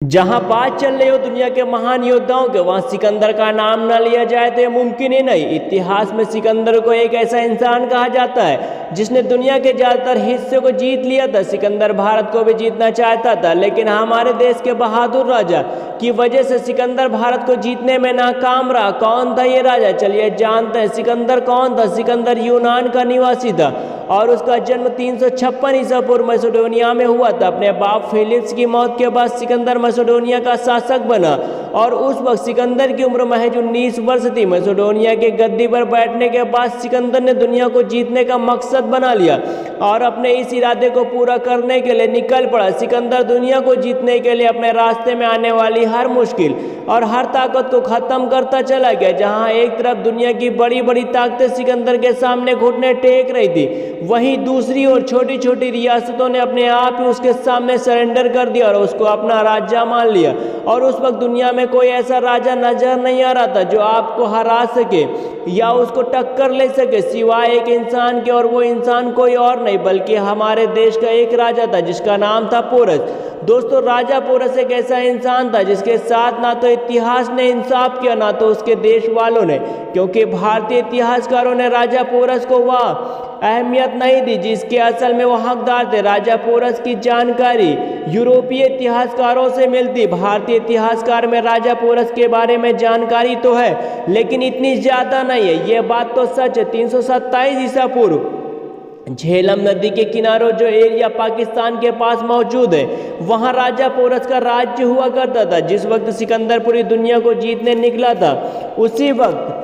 जहां बात चल रही हो दुनिया के महान योद्धाओं के, वहां सिकंदर का नाम न लिया जाए तो ये मुमकिन ही नहीं। इतिहास में सिकंदर को एक ऐसा इंसान कहा जाता है जिसने दुनिया के ज़्यादातर हिस्से को जीत लिया था। सिकंदर भारत को भी जीतना चाहता था, लेकिन हमारे देश के बहादुर राजा की वजह से सिकंदर भारत को जीतने में नाकाम रहा। कौन था ये राजा, चलिए जानते हैं। सिकंदर कौन था? सिकंदर यूनान का निवासी था और उसका जन्म 356 ईसा पूर्व मैसेडोनिया में हुआ था। अपने बाप फिलिप्स की मौत के बाद सिकंदर मैसेडोनिया का शासक बना और उस वक्त सिकंदर की उम्र महज 19 वर्ष थी। मैसेडोनिया के गद्दी पर बैठने के बाद सिकंदर ने दुनिया को जीतने का मकसद बना लिया और अपने इस इरादे को पूरा करने के लिए निकल पड़ा। सिकंदर दुनिया को जीतने के लिए अपने रास्ते में आने वाली हर मुश्किल और हर ताकत को खत्म करता चला गया। जहां एक तरफ दुनिया की बड़ी बड़ी ताकतें सिकंदर के सामने घुटने टेक रही थी, वहीं दूसरी ओर छोटी छोटी रियासतों ने अपने आप ही उसके सामने सरेंडर कर दिया और उसको अपना राजा मान लिया। और उस वक्त दुनिया में कोई ऐसा राजा नजर नहीं आ रहा था जो आपको हरा सके या उसको टक्कर ले सके सिवाय एक इंसान के, और वो इंसान कोई और नहीं बल्कि हमारे देश का एक राजा था जिसका नाम था पोरस। दोस्तों, राजा पोरस एक ऐसा इंसान था जिसके साथ ना तो इतिहास ने इंसाफ किया ना तो उसके देश वालों ने, क्योंकि भारतीय इतिहासकारों ने राजा पोरस को वह अहमियत नहीं दी जिसके असल में वो हकदार थे। राजा पोरस की जानकारी यूरोपीय इतिहासकारों से मिलती। भारतीय इतिहासकार में राजा पोरस के बारे में जानकारी तो है लेकिन इतनी ज़्यादा नहीं है, ये बात तो सच है। 327 ईसा पूर्व झेलम नदी के किनारों जो एरिया पाकिस्तान के पास मौजूद है, वहां राजा पोरस का राज्य हुआ करता था। जिस वक्त सिकंदर पूरी दुनिया को जीतने निकला था, उसी वक्त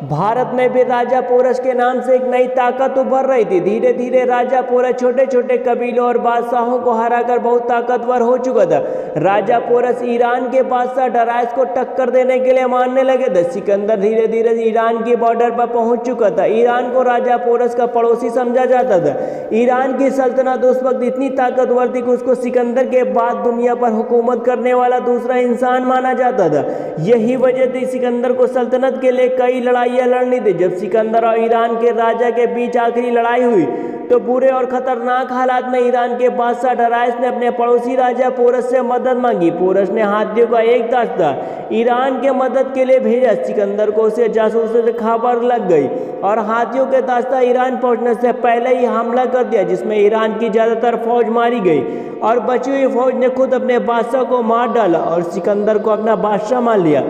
भारत में भी राजा पोरस के नाम से एक नई ताकत उभर रही थी। धीरे धीरे राजा पोरस छोटे छोटे कबीलों और बादशाहों को हराकर बहुत ताकतवर हो चुका था। राजा पोरस ईरान के बादशाह डरायस को टक्कर देने के लिए मानने लगे थे। सिकंदर धीरे धीरे ईरान की बॉर्डर पर पहुंच चुका था। ईरान को राजा पोरस का पड़ोसी समझा जाता था। ईरान की सल्तनत उस वक्त इतनी ताकतवर थी कि उसको सिकंदर के बाद दुनिया पर हुकूमत करने वाला दूसरा इंसान माना जाता था। यही वजह थी सिकंदर को सल्तनत के लिए कई लड़ाइयाँ लड़नी थी। जब सिकंदर और ईरान के राजा के बीच आखिरी लड़ाई हुई तो बुरे और खतरनाक हालात में ईरान के बादशाह डरायस ने अपने पड़ोसी राजा पोरस से मदद मांगी। पोरस ने हाथियों का एक दस्ता ईरान के मदद के लिए भेजा। सिकंदर को उसे जासूसी से खबर लग गई और हाथियों के दस्ता ईरान पहुंचने से पहले ही हमला कर दिया, जिसमें ईरान की ज़्यादातर फौज मारी गई और बची हुई फौज ने खुद अपने बादशाह को मार डाला और सिकंदर को अपना बादशाह मान लिया।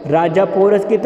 राजा पोरस की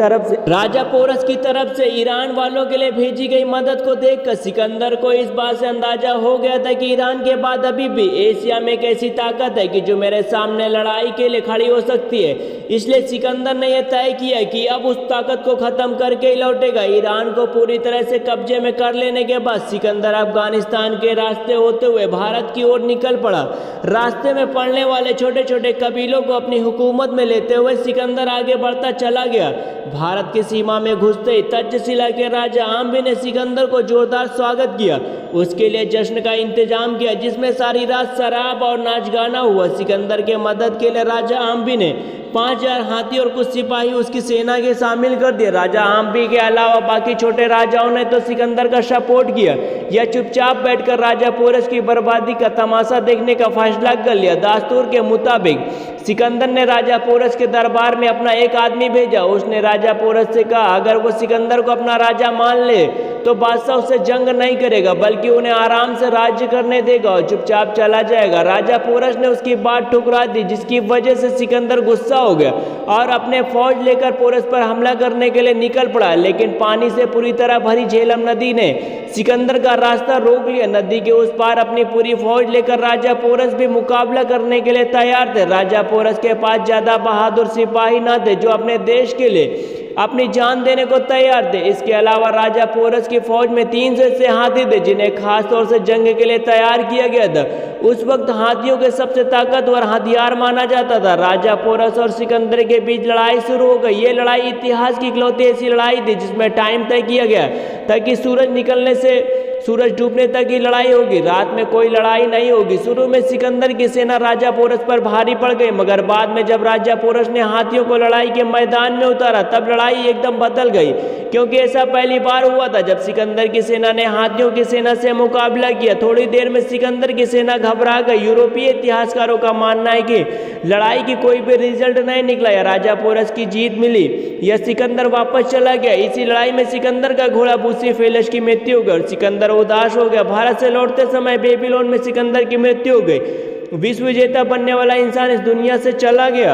तरफ से ईरान वालों के लिए भेजी गई मदद को देखकर सिकंदर को इस बात से अंदाजा हो गया था कि ईरान के बाद अभी भी एशिया में एक ऐसी ताकत है कि जो मेरे सामने लड़ाई के लिए खड़ी हो सकती है। इसलिए सिकंदर ने यह तय किया कि अब उस ताकत को खत्म करके ही लौटेगा। ईरान को पूरी तरह से कब्जे में कर लेने के बाद सिकंदर अफगानिस्तान के रास्ते होते हुए भारत की ओर निकल पड़ा। रास्ते में पड़ने वाले छोटे छोटे कबीलों को अपनी हुकूमत में लेते हुए सिकंदर आगे बढ़ता चला गया। भारत की सीमा में घुसते ही तक्षशिला के राजा आम्बी ने सिकंदर को जोरदार स्वागत किया। उसके लिए जश्न का इंतजाम किया जिसमें सारी रात शराब और नाच गाना हुआ। सिकंदर के मदद के लिए राजा आम्बी ने 5000 हाथी और कुछ सिपाही उसकी सेना के शामिल कर दिए। राजा आम्बी के अलावा बाकी छोटे राजाओं ने तो सिकंदर का सपोर्ट किया या चुपचाप बैठकर राजा पोरस की बर्बादी का तमाशा देखने का फैसला कर लिया। दास्तूर के मुताबिक सिकंदर ने राजा पोरस के दरबार में अपना एक आदमी भेजा। उसने राजा पोरस से कहा अगर वो सिकंदर को अपना राजा मान ले तो बादशाह उससे जंग नहीं करेगा बल्कि उन्हें आराम से राज्य करने देगा और चुपचाप चला जाएगा। राजा पोरस ने उसकी बात ठुकरा दी, जिसकी वजह से सिकंदर गुस्सा हो गया और अपने फौज लेकर पोरस पर हमला करने के लिए निकल पड़ा। लेकिन पानी से पूरी तरह भरी झेलम नदी ने सिकंदर का रास्ता रोक लिया। नदी के उस पार अपनी पूरी फौज लेकर राजा पोरस भी मुकाबला करने के लिए तैयार थे। राजा पोरस के पास ज्यादा बहादुर सिपाही न थे जो अपने देश के लिए अपनी जान देने को तैयार थे। इसके अलावा राजा पोरस की फौज में 300 से हाथी थे जिन्हें खास तौर से जंग के लिए तैयार किया गया था। उस वक्त हाथियों के सबसे ताकतवर हथियार माना जाता था। राजा पोरस और सिकंदर के बीच लड़ाई शुरू हो गई। ये लड़ाई इतिहास की इकलौती ऐसी लड़ाई थी जिसमें टाइम तय किया गया ताकि सूरज डूबने तक ही लड़ाई होगी, रात में कोई लड़ाई नहीं होगी। शुरू में सिकंदर की सेना राजा पोरस पर भारी पड़ गई, मगर बाद में जब राजा पोरस ने हाथियों को लड़ाई के मैदान में उतारा तब लड़ाई एकदम बदल गई, क्योंकि ऐसा पहली बार हुआ था जब सिकंदर की सेना ने हाथियों की सेना से मुकाबला किया। थोड़ी देर में सिकंदर की सेना घबरा गई। यूरोपीय इतिहासकारों का मानना है कि लड़ाई की कोई भी रिजल्ट नहीं निकला या राजा पोरस की जीत मिली या सिकंदर वापस चला गया। इसी लड़ाई में सिकंदर का घोड़ा बुस्सीफेलस की मृत्यु हो गई और सिकंदर उदास हो गया। भारत से लौटते समय बेबीलोन में सिकंदर की मृत्यु हो गई। विश्व विजेता बनने वाला इंसान इस दुनिया से चला गया।